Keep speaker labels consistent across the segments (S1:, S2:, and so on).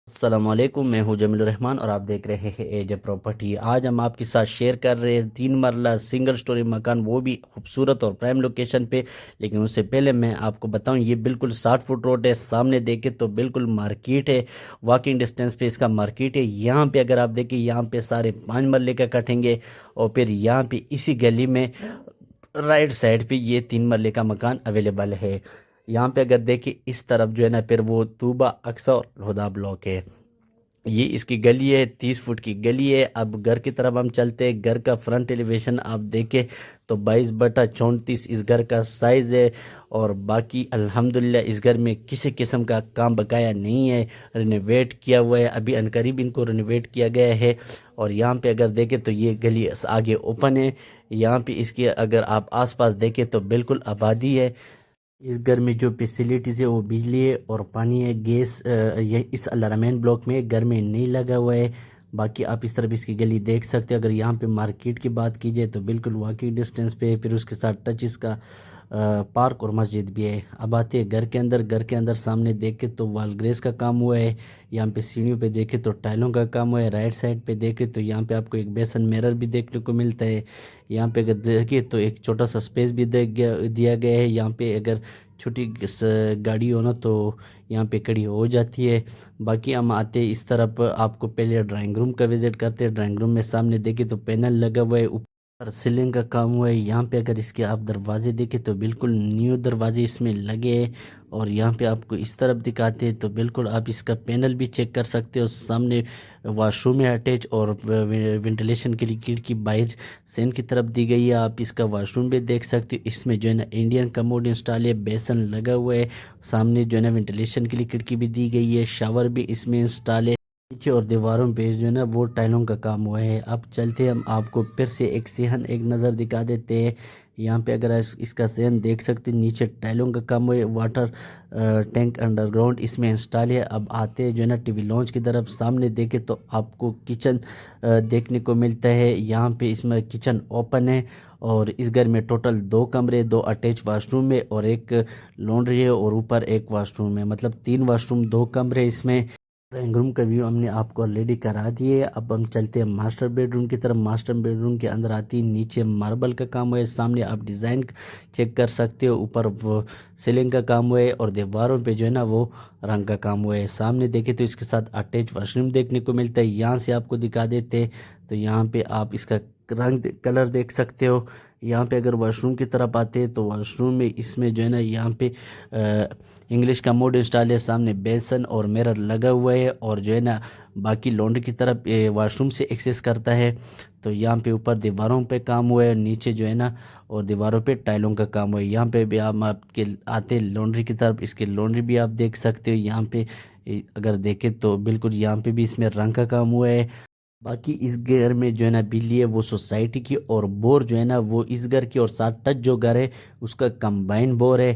S1: السلام علیکم، میں ہوں جمیل الرحمن اور آپ دیکھ رہے ہیں ایج پراپرٹی۔ آج ہم آپ کے ساتھ شیئر کر رہے ہیں 3 مرلہ سنگل سٹوری مکان، وہ بھی خوبصورت اور پرائم لوکیشن پہ۔ لیکن اس سے پہلے میں آپ کو بتاؤں، یہ بالکل 60 فٹ روڈ ہے، سامنے دیکھیں تو بالکل مارکیٹ ہے، واکنگ ڈسٹینس پہ اس کا مارکیٹ ہے۔ یہاں پہ اگر آپ دیکھیں، یہاں پہ سارے 5 مرلے کا کٹیں گے، اور پھر یہاں پہ اسی گلی میں رائٹ سائڈ پہ یہ 3 مرلے کا مکان اویلیبل ہے۔ یہاں پہ اگر دیکھیں اس طرف جو ہے نا، پھر وہ طوبہ اقصی اور ہدا بلاک ہے۔ یہ اس کی گلی ہے، 30 فٹ کی گلی ہے۔ اب گھر کی طرف ہم چلتے ہیں۔ گھر کا فرنٹ ایلیویشن آپ دیکھیں تو 22/34 اس گھر کا سائز ہے، اور باقی الحمدللہ اس گھر میں کسی قسم کا کام بقایا نہیں ہے، رینویٹ کیا ہوا ہے، ابھی عنقریب ان کو رینویٹ کیا گیا ہے۔ اور یہاں پہ اگر دیکھیں تو یہ گلی آگے اوپن ہے۔ یہاں پہ اس کے اگر آپ آس پاس دیکھیں تو بالکل آبادی ہے۔ اس گھر میں جو فیسیلیٹیز ہے وہ بجلی ہے اور پانی ہے، گیس یہ اس الرمین بلاک میں گھر میں نہیں لگا ہوا ہے۔ باقی آپ اس طرف اس کی گلی دیکھ سکتے ہیں۔ اگر یہاں پہ مارکیٹ کی بات کی جائے تو بالکل واقعی ڈسٹینس پہ ہے، پھر اس کے ساتھ ٹچ اس کا پارک اور مسجد بھی ہے۔ اب آتے ہیں گھر کے اندر۔ گھر کے اندر سامنے دیکھیں تو وال گریس کا کام ہوا ہے، یہاں پہ سیڑھیوں پہ دیکھیں تو ٹائلوں کا کام ہوا ہے۔ رائٹ سائڈ پہ دیکھیں تو یہاں پہ آپ کو ایک بیسن میرر بھی دیکھنے کو ملتا ہے۔ یہاں پہ اگر دیکھیں تو ایک چھوٹا سا سپیس بھی دیا گیا ہے۔ یہاں پہ اگر چھوٹی گاڑی ہو نا تو یہاں پہ کھڑی ہو جاتی ہے۔ باقی ہم آتے اس طرف، آپ کو پہلے ڈرائنگ روم کا وزٹ کرتے ہیں۔ ڈرائنگ روم میں سامنے دیکھیں تو پینل لگا ہوا ہے، اوپر سیلنگ کا کام ہوا ہے۔ یہاں پہ اگر اس کے آپ دروازے دیکھیں تو بالکل نیو دروازے اس میں لگے ہیں، اور یہاں پہ آپ کو اس طرف دکھاتے ہیں تو بالکل آپ اس کا پینل بھی چیک کر سکتے ہو۔ سامنے واش روم ہے اٹیچ، اور وینٹیلیشن کے لیے کھڑکی باہر سین کی طرف دی گئی ہے۔ آپ اس کا واش روم بھی دیکھ سکتے ہو، اس میں جو ہے نا انڈین کموڈ انسٹال ہے، بیسن لگا ہوا ہے۔ سامنے جو ہے نا وینٹیلیشن کے لیے کھڑکی بھی دی گئی ہے، شاور بھی اس میں انسٹال ہے۔ نیچے اور دیواروں پہ جو ہے نا وہ ٹائلوں کا کام ہوا ہے۔ اب چلتے ہم آپ کو پھر سے ایک صحن ایک نظر دکھا دیتے ہیں۔ یہاں پہ اگر اس کا صحن دیکھ سکتے ہیں، نیچے ٹائلوں کا کام ہوا ہے، واٹر ٹینک انڈر گراؤنڈ اس میں انسٹال ہے۔ اب آتے ہیں جو ہے نا ٹی وی لانچ کی طرف۔ سامنے دیکھیں تو آپ کو کچن دیکھنے کو ملتا ہے۔ یہاں پہ اس میں کچن اوپن ہے، اور اس گھر میں ٹوٹل 2 کمرے، 2 اٹیچ واش روم ہے، اور ایک لانڈری ہے، اور اوپر ایک واش روم ہے، مطلب 3 واش روم 2 کمرے اس میں۔ ڈرائنگ روم کا ویو ہم نے آپ کو آلریڈی کرا دیے۔ اب ہم چلتے ہیں ماسٹر بیڈ روم کی طرف۔ ماسٹر بیڈ روم کے اندر آتی نیچے ماربل کا کام ہوا ہے، سامنے آپ ڈیزائن چیک کر سکتے ہو، اوپر وہ سیلنگ کا کام ہوا ہے، اور دیواروں پہ جو ہے نا وہ رنگ کا کام ہوا ہے۔ سامنے دیکھیں تو اس کے ساتھ اٹیچ واش روم دیکھنے کو ملتا ہے۔ یہاں سے آپ کو دکھا دیتے تو یہاں پہ آپ اس کا رنگ کلر دیکھ سکتے ہو۔ یہاں پہ اگر واش روم کی طرف آتے ہیں تو واش روم میں اس میں جو ہے نا یہاں پہ انگلش کا موڈ انسٹال ہے، سامنے بیسن اور میرر لگا ہوا ہے، اور جو ہے نا باقی لانڈری کی طرف واش روم سے ایکسیس کرتا ہے۔ تو یہاں پہ اوپر دیواروں پہ کام ہوا ہے، نیچے جو ہے نا اور دیواروں پہ ٹائلوں کا کام ہوا ہے۔ یہاں پہ بھی آپ کے آتے لانڈری کی طرف، اس کے لانڈری بھی آپ دیکھ سکتے ہو۔ یہاں پہ اگر دیکھیں تو بالکل یہاں پہ بھی اس میں رنگ کا کام ہوا ہے۔ باقی اس گھر میں جو ہے نا بجلی ہے وہ سوسائٹی کی، اور بور جو ہے نا وہ اس گھر کی، اور ساتھ ٹچ جو گھر ہے اس کا کمبائن بور ہے۔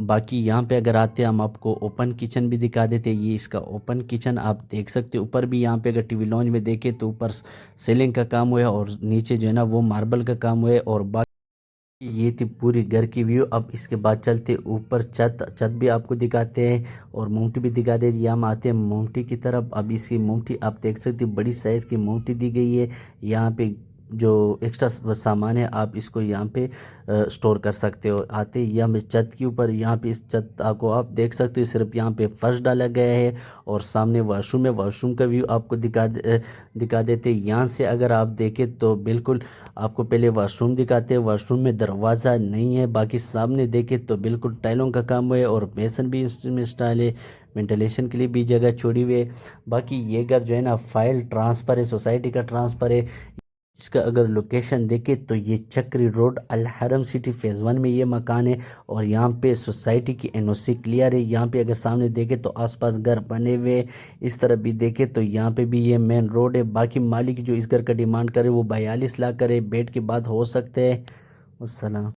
S1: باقی یہاں پہ اگر آتے ہیں ہم آپ کو اوپن کچن بھی دکھا دیتے ہیں۔ یہ اس کا اوپن کچن آپ دیکھ سکتے ہیں۔ اوپر بھی یہاں پہ اگر ٹی وی لانچ میں دیکھیں تو اوپر سیلنگ کا کام ہوا ہے، اور نیچے جو ہے نا وہ ماربل کا کام ہوا ہے، اور باقی یہ تھی پوری گھر کی ویو۔ اب اس کے بعد چلتے اوپر چھت بھی آپ کو دکھاتے ہیں، اور مومٹی بھی دکھا دیتے ہیں۔ ہم آتے ہیں مومٹی کی طرف۔ اب اس کی مومٹی آپ دیکھ سکتے ہیں، بڑی سائز کی مومٹی دی گئی ہے۔ یہاں پہ جو ایکسٹرا سامان ہے آپ اس کو یہاں پہ سٹور کر سکتے ہو۔ آتے ہی یہاں پہ چھت کے اوپر، یہاں پہ اس چھت کو آپ دیکھ سکتے ہو، صرف یہاں پہ فرش ڈالا گیا ہے، اور سامنے واش روم ہے۔ واش روم کا ویو آپ کو دکھا دیتے ہیں۔ یہاں سے اگر آپ دیکھیں تو بالکل آپ کو پہلے واش روم دکھاتے ہیں۔ واش روم میں دروازہ نہیں ہے، باقی سامنے دیکھیں تو بالکل ٹائلوں کا کام ہوا ہے، اور بیسن بھی اس میں اسٹائل ہے، وینٹیلیشن کے لیے بھی جگہ چھوڑی ہوئی ہے۔ باقی یہ گھر جو ہے نا فائل ٹرانسفر ہے، سوسائٹی کا ٹرانسفر ہے۔ اس کا اگر لوکیشن دیکھیں تو یہ چکری روڈ الحرم سٹی فیز 1 میں یہ مکان ہے، اور یہاں پہ سوسائٹی کی این او سی کلیئر ہے۔ یہاں پہ اگر سامنے دیکھیں تو آس پاس گھر بنے ہوئے، اس طرف بھی دیکھیں تو یہاں پہ بھی یہ مین روڈ ہے۔ باقی مالک جو اس گھر کا ڈیمانڈ کرے وہ 42 لاکھ کرے، بیٹ کے بعد ہو سکتے ہیں۔ والسلام۔